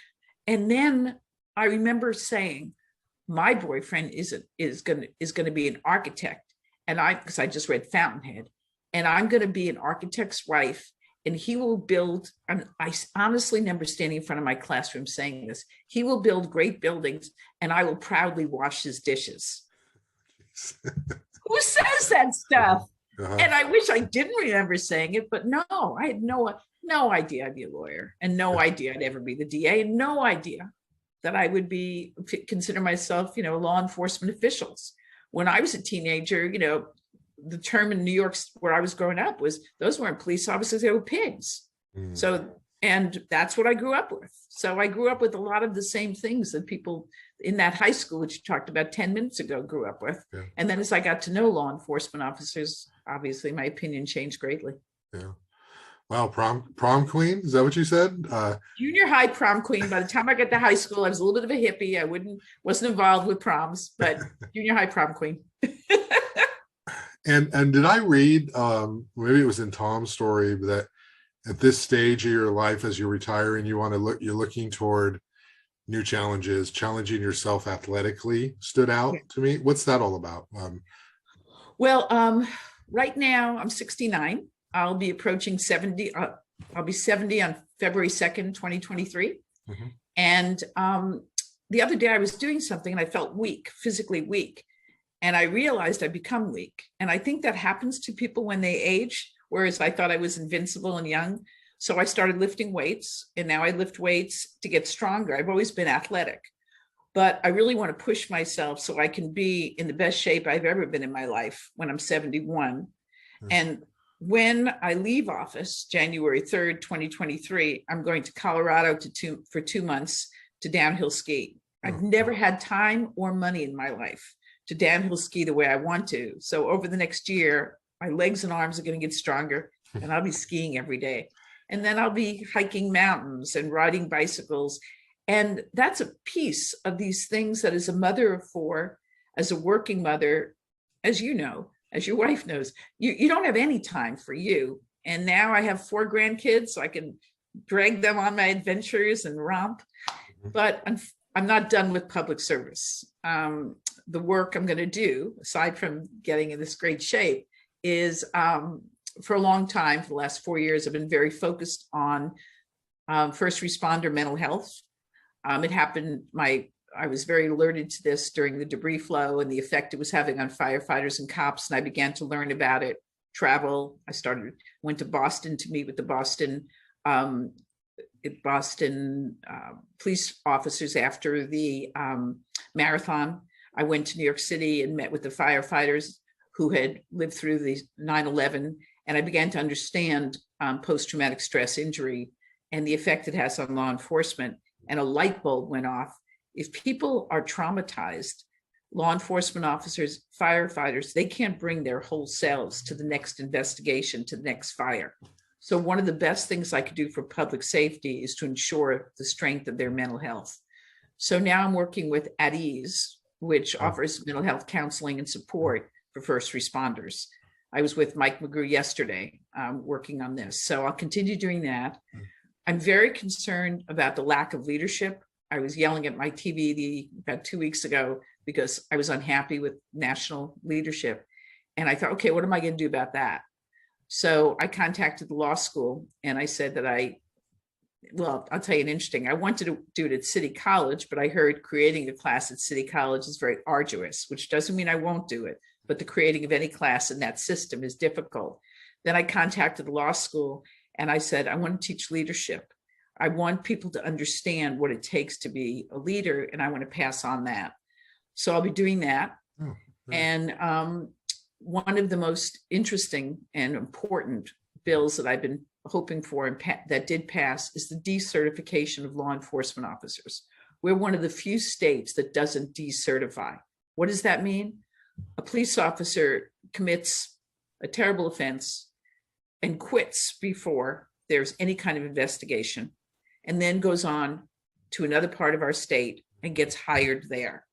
And then I remember saying, my boyfriend is going to be an architect. And because I just read Fountainhead, and I'm going to be an architect's wife. And he will build, and I honestly remember standing in front of my classroom saying this, he will build great buildings and I will proudly wash his dishes. Who says that stuff? And I wish I didn't remember saying it, but no, I had no idea I'd be a lawyer, and no idea I'd ever be the DA, and no idea that I would consider myself, law enforcement officials. When I was a teenager, the term in New York where I was growing up was those weren't police officers, they were pigs. So, and that's what I grew up with. So I grew up with a lot of the same things that people in that high school, which you talked about 10 minutes ago, grew up with. Yeah. And then as I got to know law enforcement officers, obviously my opinion changed greatly. Yeah. Wow, prom queen, is that what you said? Junior high prom queen. By the time I got to high school, I was a little bit of a hippie. I wasn't involved with proms, but junior high prom queen. And did I read, maybe it was in Tom's story, that at this stage of your life, as you're retiring, you're looking toward new challenges, challenging yourself athletically stood out to me. What's that all about? Right now I'm 69. I'll be approaching 70. I'll be 70 on February 2nd, 2023. Mm-hmm. And the other day I was doing something and I felt weak, physically weak. And I realized I'd become weak. And I think that happens to people when they age, whereas I thought I was invincible and young. So I started lifting weights, and now I lift weights to get stronger. I've always been athletic, but I really want to push myself so I can be in the best shape I've ever been in my life when I'm 71. Mm-hmm. And when I leave office, January 3rd, 2023, I'm going to Colorado for 2 months to downhill ski. I've never had time or money in my life to downhill ski the way I want to. So over the next year, my legs and arms are going to get stronger, and I'll be skiing every day. And then I'll be hiking mountains and riding bicycles. And that's a piece of these things that as a mother of 4, as a working mother, as you know, as your wife knows, you don't have any time for you. And now I have 4 grandkids, so I can drag them on my adventures and romp. But I'm not done with public service. The work I'm going to do, aside from getting in this great shape, is for a long time, for the last 4 years, I've been very focused on first responder mental health. I was very alerted to this during the debris flow and the effect it was having on firefighters and cops, and I began to learn about it, travel. Went to Boston to meet with the Boston police officers after the marathon. I went to New York City and met with the firefighters who had lived through the 9/11, and I began to understand post-traumatic stress injury and the effect it has on law enforcement. And a light bulb went off. If people are traumatized, law enforcement officers, firefighters, they can't bring their whole selves to the next investigation, to the next fire. So one of the best things I could do for public safety is to ensure the strength of their mental health. So now I'm working with At Ease, which offers mental health counseling and support for first responders. I was with Mike McGrew yesterday working on this. So I'll continue doing that. I'm very concerned about the lack of leadership. I was yelling at my TV about 2 weeks ago because I was unhappy with national leadership. And I thought, okay, what am I going to do about that? So I contacted the law school and I said that I'll tell you an interesting, I wanted to do it at City College, but I heard creating a class at City College is very arduous, which doesn't mean I won't do it, but the creating of any class in that system is difficult. Then I contacted the law school and I said, I want to teach leadership. I want people to understand what it takes to be a leader, and I want to pass on that. So I'll be doing that. Oh, and one of the most interesting and important bills that I've been hoping for and that did pass is the decertification of law enforcement officers. We're one of the few states that doesn't decertify. What does that mean? A police officer commits a terrible offense and quits before there's any kind of investigation, and then goes on to another part of our state and gets hired there.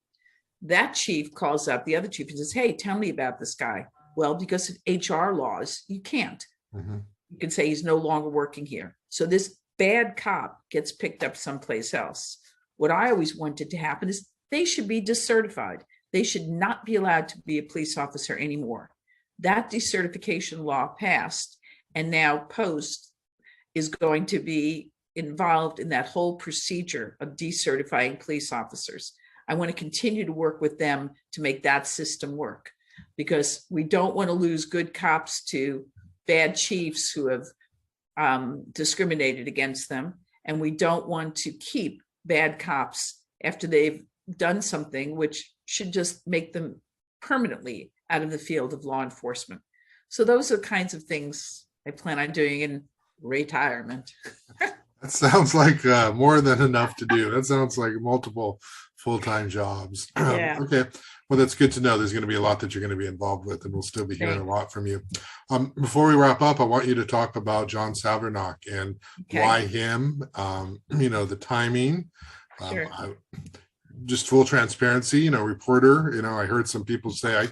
That chief calls up the other chief and says, hey, tell me about this guy. Well, because of HR laws, you can't. Mm-hmm. You can say he's no longer working here. So this bad cop gets picked up someplace else. What I always wanted to happen is they should be decertified. They should not be allowed to be a police officer anymore. That decertification law passed, and now Post is going to be involved in that whole procedure of decertifying police officers. I want to continue to work with them to make that system work, because we don't want to lose good cops to bad chiefs who have discriminated against them. And we don't want to keep bad cops after they've done something which should just make them permanently out of the field of law enforcement. So those are the kinds of things I plan on doing in retirement. That sounds like more than enough to do. That sounds like multiple full-time jobs. Yeah. Okay. Well, that's good to know. There's going to be a lot that you're going to be involved with, and we'll still be hearing a lot from you. Before we wrap up, I want you to talk about John Savrnoch and why him, the timing. Sure. Just full transparency, reporter, I heard some people say,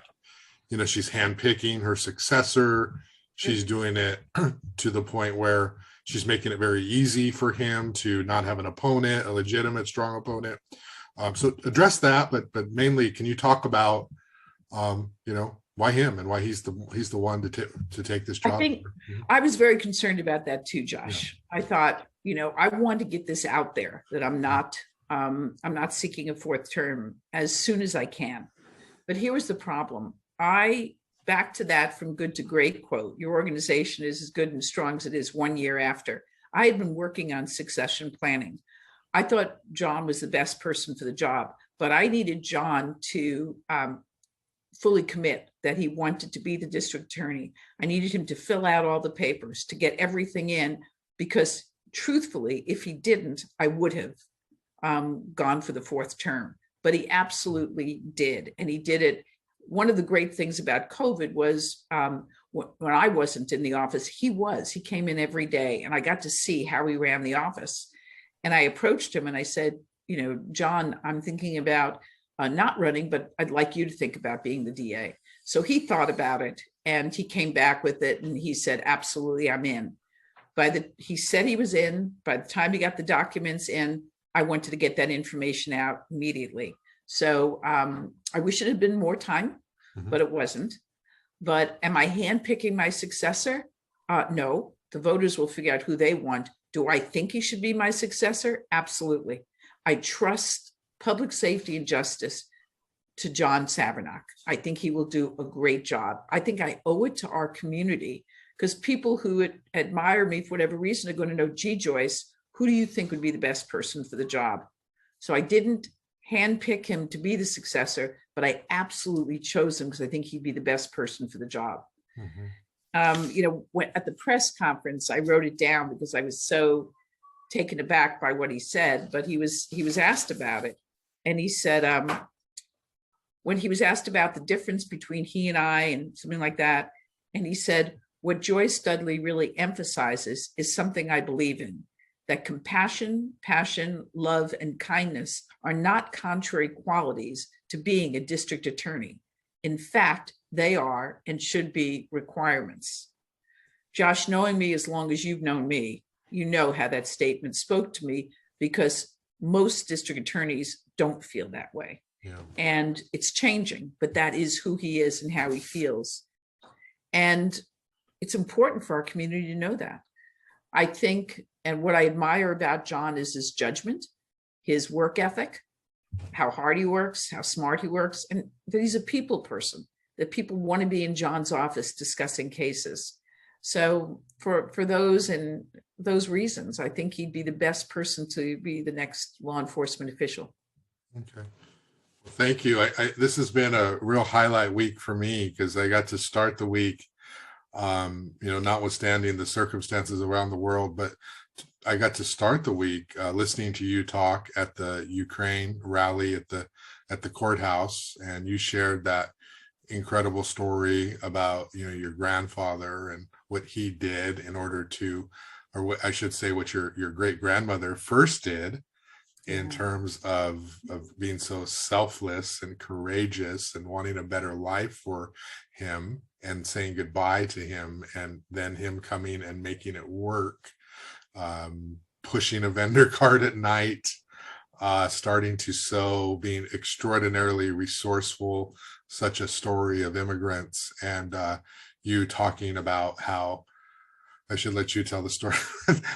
she's handpicking her successor. She's doing it to the point where she's making it very easy for him to not have an opponent, a legitimate, strong opponent. So address that, but mainly, can you talk about, why him and why he's the one to take this job? I think I was very concerned about that too, Josh. Yeah. I thought, I want to get this out there that I'm not seeking a fourth term as soon as I can. But here was the problem. Back to that from good to great quote, your organization is as good and strong as it is 1 year after. I had been working on succession planning. I thought John was the best person for the job, but I needed John to fully commit that he wanted to be the district attorney. I needed him to fill out all the papers, to get everything in, because truthfully, if he didn't, I would have gone for the fourth term. But he absolutely did, and he did it. One of the great things about COVID was when I wasn't in the office, he came in every day, and I got to see how he ran the office. And I approached him and I said, John, I'm thinking about not running, but I'd like you to think about being the DA. So he thought about it and he came back with it and he said, absolutely, I'm in. He said he was in. By the time he got the documents in, I wanted to get that information out immediately. So I wish it had been more time, but it wasn't. But am I handpicking my successor? No, the voters will figure out who they want. Do I think he should be my successor? Absolutely. I trust public safety and justice to John Savrnoch. I think he will do a great job. I think I owe it to our community, because people who admire me for whatever reason are going to know, gee, Joyce, who do you think would be the best person for the job? So I didn't handpick him to be the successor, but I absolutely chose him because I think he'd be the best person for the job. At the press conference, I wrote it down because I was so taken aback by what he said, but he was asked about it. And he said, when he was asked about the difference between he and I and something like that, and he said, what Joyce Dudley really emphasizes is something I believe in, that compassion, passion, love, and kindness are not contrary qualities to being a district attorney. In fact, they are and should be requirements. Josh, knowing me as long as you've known me, you know how that statement spoke to me, because most district attorneys don't feel that way. Yeah. And it's changing, but that is who he is and how he feels. And it's important for our community to know that. I think, and what I admire about John is his judgment, his work ethic, how hard he works, how smart he works, and that he's a people person, that people want to be in John's office discussing cases. So for those and those reasons, I think he'd be the best person to be the next law enforcement official. Okay. Well, thank you. This has been a real highlight week for me, because I got to start the week, notwithstanding the circumstances around the world, but I got to start the week listening to you talk at the Ukraine rally at the courthouse, and you shared that incredible story about your grandfather and what he did in order to, or what I should say, what your great grandmother first did in terms of being so selfless and courageous and wanting a better life for him and saying goodbye to him, and then him coming and making it work, pushing a vendor cart at night, starting to sew, being extraordinarily resourceful, such a story of immigrants, and you talking about how, I should let you tell the story,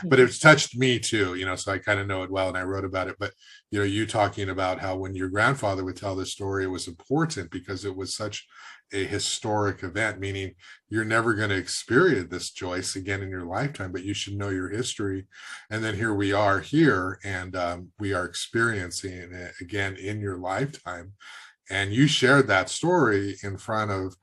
but it's touched me too, so I kind of know it well, and I wrote about it. But, you talking about how when your grandfather would tell this story, it was important because it was such a historic event, meaning you're never going to experience this, Joyce, again in your lifetime, but you should know your history. And then here we are here, and we are experiencing it again in your lifetime. And you shared that story in front of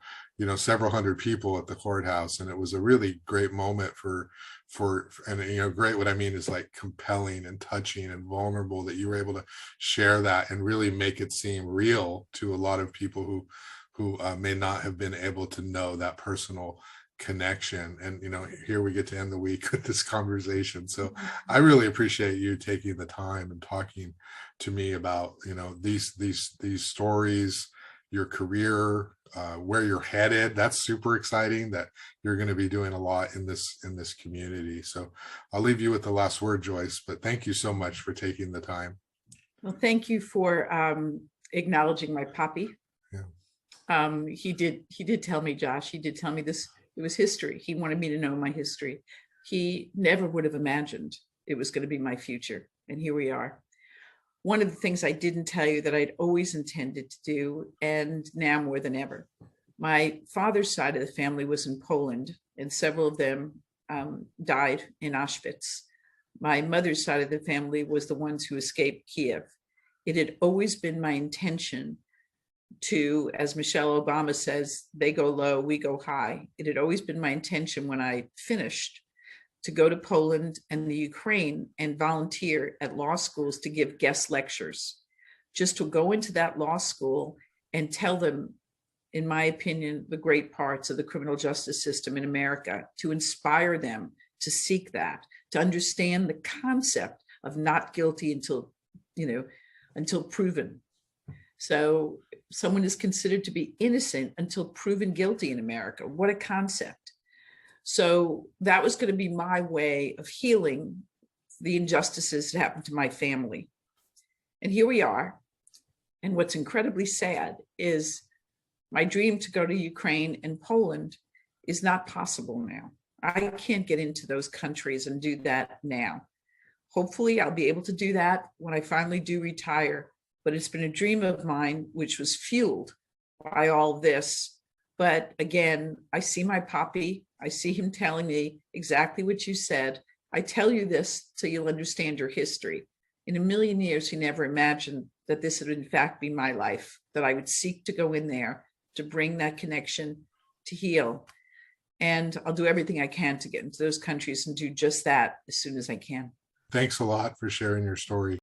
several hundred people at the courthouse, and it was a really great moment for great, what I mean is like compelling and touching and vulnerable, that you were able to share that and really make it seem real to a lot of people who may not have been able to know that personal connection. And here we get to end the week with this conversation. So I really appreciate you taking the time and talking to me about these stories, your career, where you're headed. That's super exciting, that you're going to be doing a lot in this community. So I'll leave you with the last word, Joyce, but thank you so much for taking the time. Well, thank you for acknowledging my papi. Yeah. He did tell me, Josh, he did tell me this, it was history. He wanted me to know my history. He never would have imagined it was going to be my future. And here we are. One of the things I didn't tell you that I'd always intended to do, and now more than ever, my father's side of the family was in Poland, and several of them died in Auschwitz. My mother's side of the family was the ones who escaped Kiev. It had always been my intention to, as Michelle Obama says, they go low, we go high. It had always been my intention when I finished to go to Poland and the Ukraine and volunteer at law schools to give guest lectures, just to go into that law school and tell them, in my opinion, the great parts of the criminal justice system in America, to inspire them to seek that, to understand the concept of not guilty until proven. So someone is considered to be innocent until proven guilty in America. What a concept. So that was going to be my way of healing the injustices that happened to my family. And here we are. And what's incredibly sad is my dream to go to Ukraine and Poland is not possible now. I can't get into those countries and do that now. Hopefully I'll be able to do that when I finally do retire. but it's been a dream of mine, which was fueled by all this. But again, I see my poppy. I see him telling me exactly what you said. I tell you this so you'll understand your history. In a million years, he never imagined that this would in fact be my life, that I would seek to go in there to bring that connection, to heal. And I'll do everything I can to get into those countries and do just that as soon as I can. Thanks a lot for sharing your story.